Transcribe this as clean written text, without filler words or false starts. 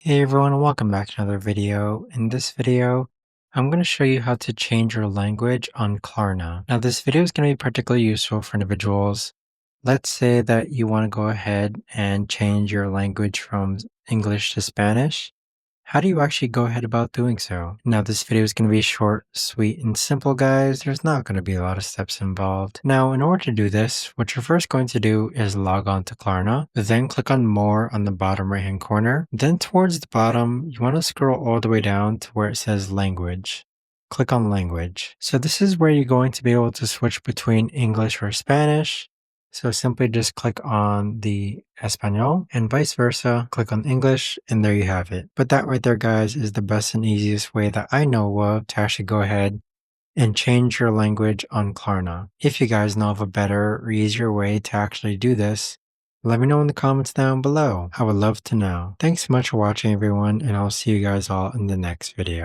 Hey everyone, and welcome back to another video. In this video, I'm going to show you how to change your language on Klarna. Now this video is going to be particularly useful for individuals. Let's say that you want to go ahead and change your language from English to Spanish. How do you actually go ahead about doing so? Now this video is going to be short, sweet, and simple, guys. There's not going to be a lot of steps involved. Now, in order to do this, what you're first going to do is log on to Klarna, then click on More on the bottom right hand corner. Then towards the bottom, you want to scroll all the way down to where it says Language. Click on Language. So this is where you're going to be able to switch between English or Spanish. So simply just click on the Espanol and vice versa, click on English, and there you have it. But that right there, guys, is the best and easiest way that I know of to actually go ahead and change your language on Klarna. If you guys know of a better or easier way to actually do this, let me know in the comments down below. I would love to know. Thanks so much for watching, everyone, and I'll see you guys all in the next video.